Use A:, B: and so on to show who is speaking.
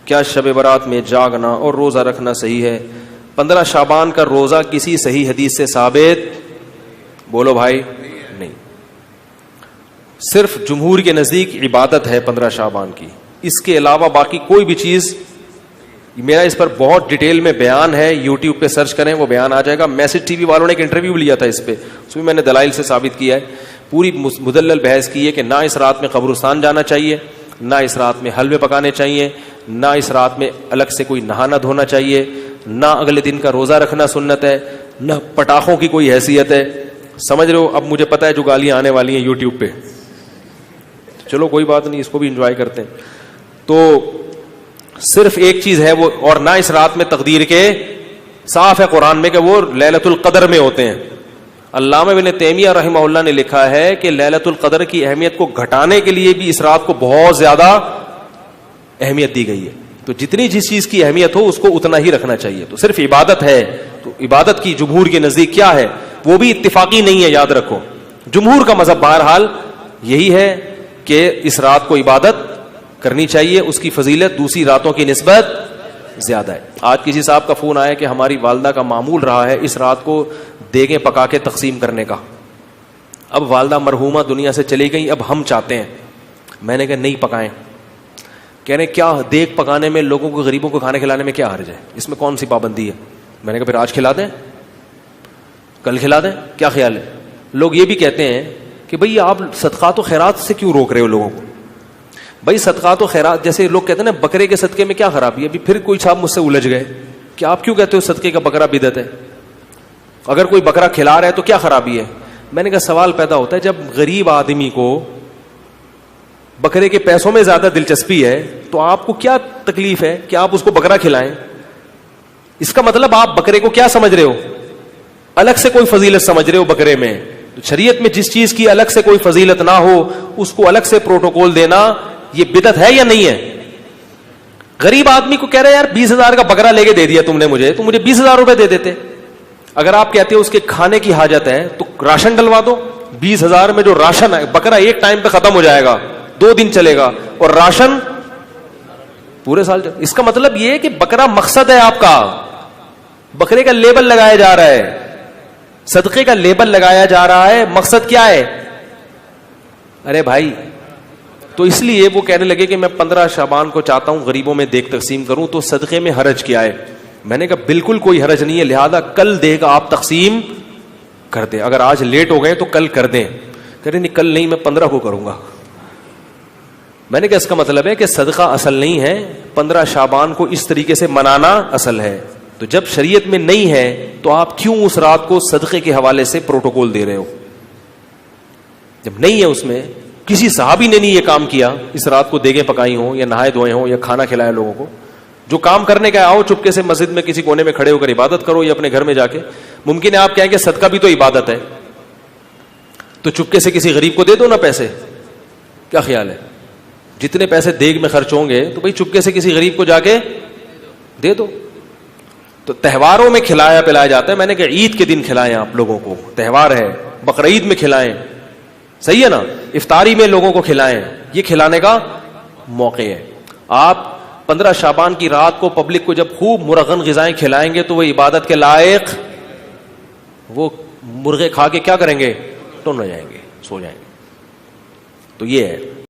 A: کیا شب برات میں جاگنا اور روزہ رکھنا صحیح ہے؟ 15 شعبان کا روزہ کسی صحیح حدیث سے ثابت بولو بھائی نہیں. صرف جمہور کے نزدیک عبادت ہے 15 شعبان کی, اس کے علاوہ باقی کوئی بھی چیز. میرا اس پر بہت ڈیٹیل میں بیان ہے, یوٹیوب پہ سرچ کریں وہ بیان آ جائے گا. میسج ٹی وی والوں نے ایک انٹرویو لیا تھا اس پہ, اس میں نے دلائل سے ثابت کیا ہے, پوری مدلل بحث کی ہے کہ نہ اس رات میں قبرستان جانا چاہیے, نہ اس رات میں حلوے پکانے چاہیے, نہ اس رات میں الگ سے کوئی نہانا دھونا چاہیے, نہ اگلے دن کا روزہ رکھنا سنت ہے, نہ پٹاخوں کی کوئی حیثیت ہے. سمجھ رہے ہو؟ اب مجھے پتا ہے جو گالیاں آنے والی ہیں یوٹیوب پہ, چلو کوئی بات نہیں, اس کو بھی انجوائے کرتے ہیں. تو صرف ایک چیز ہے وہ, اور نہ اس رات میں تقدیر کے, صاف ہے قرآن میں کہ وہ لیلۃ القدر میں ہوتے ہیں. علامہ ابن تیمیہ رحمہ اللہ نے لکھا ہے کہ لیلۃ القدر کی اہمیت کو گھٹانے کے لیے بھی اس رات کو بہت زیادہ اہمیت دی گئی ہے. تو جتنی جس چیز کی اہمیت ہو اس کو اتنا ہی رکھنا چاہیے. تو صرف عبادت ہے, تو عبادت کی جمہور کے نزدیک کیا ہے, وہ بھی اتفاقی نہیں ہے, یاد رکھو. جمہور کا مذہب بہرحال یہی ہے کہ اس رات کو عبادت کرنی چاہیے, اس کی فضیلت دوسری راتوں کی نسبت زیادہ ہے. آج کسی صاحب کا فون آیا کہ ہماری والدہ کا معمول رہا ہے اس رات کو دیگیں پکا کے تقسیم کرنے کا. اب والدہ مرحومہ دنیا سے چلی گئی, اب ہم چاہتے ہیں. میں نے کہا نہیں پکائیں. کہہ رہے کیا دیگ پکانے میں, لوگوں کو, غریبوں کو کھانے کھلانے میں کیا حرج ہے, اس میں کون سی پابندی ہے؟ میں نے کہا پھر آج کھلا دیں, کل کھلا دیں, کیا خیال ہے؟ لوگ یہ بھی کہتے ہیں کہ بھئی آپ صدقات و خیرات سے کیوں روک رہے ہو لوگوں کو؟ بھائی صدقات و خیرات, جیسے لوگ کہتے ہیں نا بکرے کے صدقے میں کیا خرابی ہے. ابھی پھر کوئی صاحب مجھ سے الجھ گئے کہ آپ کیوں کہتے ہو صدقے کا بکرا بدعت ہے, اگر کوئی بکرا کھلا رہا ہے تو کیا خرابی ہے؟ میں نے کہا سوال پیدا ہوتا ہے, جب غریب آدمی کو بکرے کے پیسوں میں زیادہ دلچسپی ہے تو آپ کو کیا تکلیف ہے کہ آپ اس کو بکرا کھلائیں؟ اس کا مطلب آپ بکرے کو کیا سمجھ رہے ہو, الگ سے کوئی فضیلت سمجھ رہے ہو بکرے میں. شریعت میں جس چیز کی الگ سے کوئی فضیلت نہ ہو اس کو الگ سے پروٹوکول دینا یہ بدعت ہے یا نہیں ہے؟ غریب آدمی کو کہہ رہے یار 20,000 کا بکرا لے کے دے دیا تم نے مجھے, تو مجھے 20,000 روپے دے دیتے. اگر آپ کہتے ہو اس کے کھانے کی حاجت ہے تو راشن ڈلوا دو. 20,000 میں جو راشن ہے, بکرا ایک ٹائم پہ ختم ہو جائے گا, 2 دن چلے گا, اور راشن پورے سال. اس کا مطلب یہ ہے کہ بکرا مقصد ہے آپ کا, بکرے کا لیبل لگایا جا رہا ہے, صدقے کا لیبل لگایا جا رہا ہے, مقصد کیا ہے؟ ارے بھائی, تو اس لیے وہ کہنے لگے کہ میں 15 شعبان کو چاہتا ہوں غریبوں میں دیگ تقسیم کروں, تو صدقے میں حرج کیا ہے؟ میں نے کہا بالکل کوئی حرج نہیں ہے, لہذا کل دیگ آپ تقسیم کر دیں, اگر آج لیٹ ہو گئے تو کل کر دیں. کہہ رہے نہیں کل نہیں, میں 15 کو کروں گا. میں نے کہا اس کا مطلب ہے کہ صدقہ اصل نہیں ہے, 15 شعبان کو اس طریقے سے منانا اصل ہے. تو جب شریعت میں نہیں ہے تو آپ کیوں اس رات کو صدقے کے حوالے سے پروٹوکول دے رہے ہو؟ جب نہیں ہے, اس میں کسی صحابی نے نہیں یہ کام کیا, اس رات کو دیگیں پکائی ہوں یا نہائے دھوئے ہوں یا کھانا کھلایا لوگوں کو. جو کام کرنے کا آؤ چپکے سے مسجد میں کسی کونے میں کھڑے ہو کر عبادت کرو, یا اپنے گھر میں جا کے. ممکن ہے آپ کہیں کہ صدقہ بھی تو عبادت ہے, تو چپکے سے کسی غریب کو دے دو نا پیسے. کیا خیال ہے؟ جتنے پیسے دیگ میں خرچ ہوں گے تو بھائی چپکے سے کسی غریب کو جا کے دے دو. تو تہواروں میں کھلایا پلایا جاتا ہے. میں نے کہا عید کے دن کھلائیں, آپ لوگوں کو تہوار ہے, بقرعید میں کھلائیں, صحیح ہے نا, افطاری میں لوگوں کو کھلائیں, یہ کھلانے کا موقع ہے. آپ 15 شعبان کی رات کو پبلک کو جب خوب مرغن غذائیں کھلائیں گے تو وہ عبادت کے لائق, وہ مرغے کھا کے کیا کریں گے, ٹن ہو جائیں گے, سو جائیں گے. تو یہ ہے.